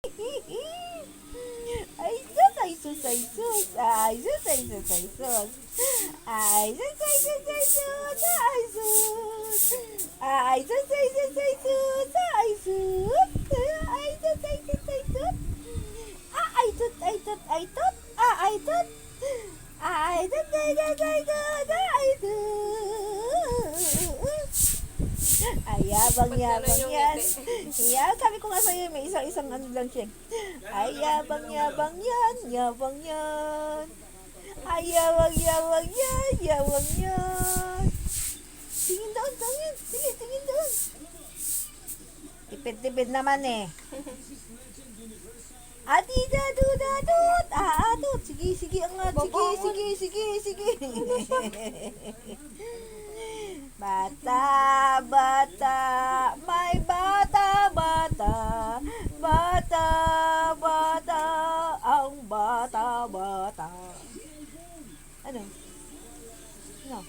Ay sus, ay sus, ay sus. Ay sus, ay sus, ay sus. Ay sus, ay sus, ay sus. Ay sus. Ay sus, ay sus, ay sus. Ay sus. Ay sus, ay sus, ay sus. Ay tut, ay tut, ay tut. Ay tut. Ay tut, ay tut, ay tut. Ay tut. Ay, Ba't yabang gano'n yung yan. ngiti? Yeah, sabi ko nga sa'yo, may isang ano lang siya. Ay, yabang yan, yabang yan. Ay, yabang yan, yabang yan. Tingin doon, tingin. Sige, tingin doon. Tipid-tipid naman eh. Adida, duda, dut. Dut. Sige, sige, angat. Sige. Bata, bata, may bata, bata, bata, bata, ang bata, bata. Ano? Ano?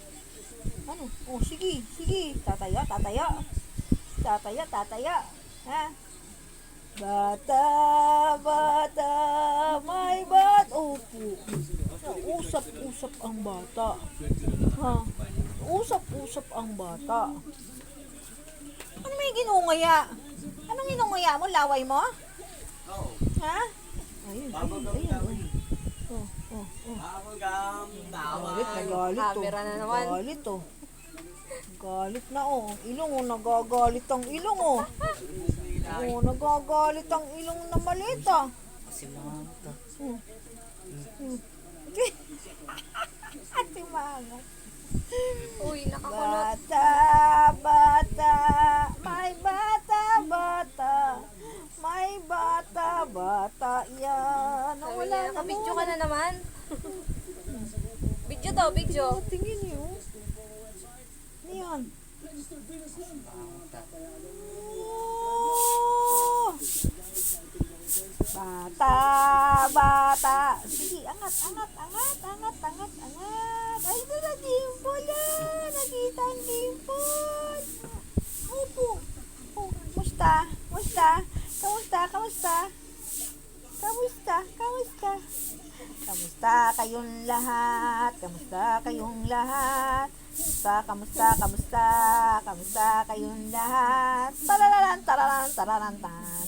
Ano? Oh, sige. Tataya. Ha? Bata, bata, may bata. Opo. Usap-usap ang bata. Ha? Usap-usap ang bata. Ano may ginungaya? Anong ginungaya mo? Laway mo? Ha? Ayun. Oh. Nagalit to. Camera na naman. Galit to. Galit na oh. Ilong oh, nagagalit ang ilong oh. Oh, nagagalit ang ilong na maliit ah. Si Manta. Ate Mama. Uy, nakakulot. Bata, may bata, yan. Wala Wala na video ka na naman. Video daw, video. Tingin niyo. Yan. Oh. Bata. Sige, angat. Ay, ito na dimple ah. Nakita ang dimple. Opo. Oh, kamusta? Kamusta kayong lahat? Kamusta kayong lahat?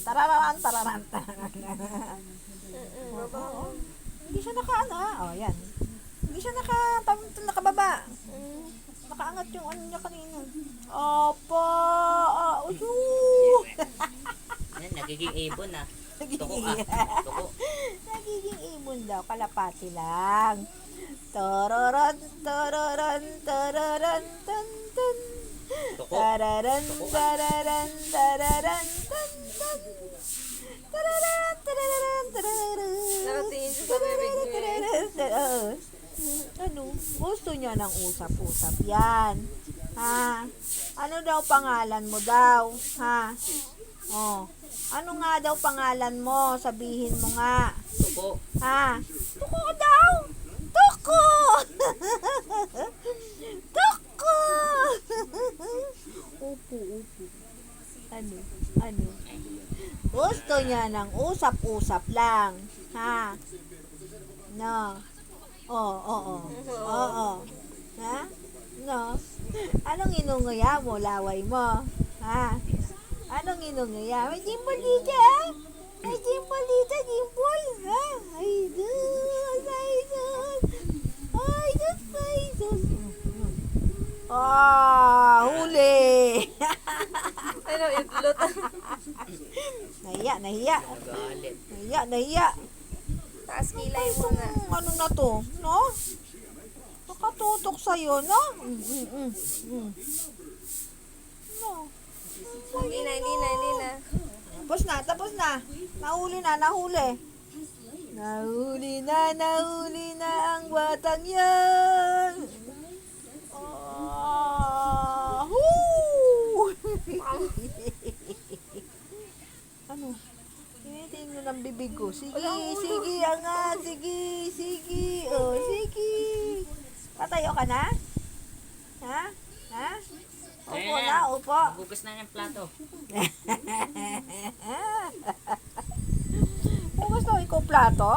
Tararan. Hindi siya nakaano ah. Oh, yan. Hindi siya nakababa. Nakaangat yung ano niya kanina. Opo. Ano, nagiging ibon ah. Tuko Tuko. Nagiging ibon daw. Kalapati lang. Tororon. Tuko. Tararan. Nakatingin siya sa bibig niya eh. Ano? Gusto niya ng usap-usap yan. Ha? Ano daw pangalan mo daw? Ha? Oh. Ano nga daw pangalan mo? Sabihin mo nga. Tuko. Ha? Tuko daw! Tuko! Tuko! Upo. Ano? Gusto niya ng usap-usap lang. Ha? No. Oo. Ha? No. Anong inunguya mo? Laway mo? Ha? Anong inunguya? May dimple dito, ha? May dimple dito, dimple. Ha? Ay, sus. Huli. Ano, itlot. Nahiya. Nagalit. Nahiya. Taas kilay mo nga. Ano na to, no? Nakatutok sa'yo, no? No. Hindi na. Tapos na. Nahuli na. Nahuli na ang batang yan. Ano? Tinitingin mo ng bibig ko. Sige, angat. Sige. Oh, sige. Tatayo ka na? Ha? Upo na, upo. Bugas na yung plato. ikaw plato?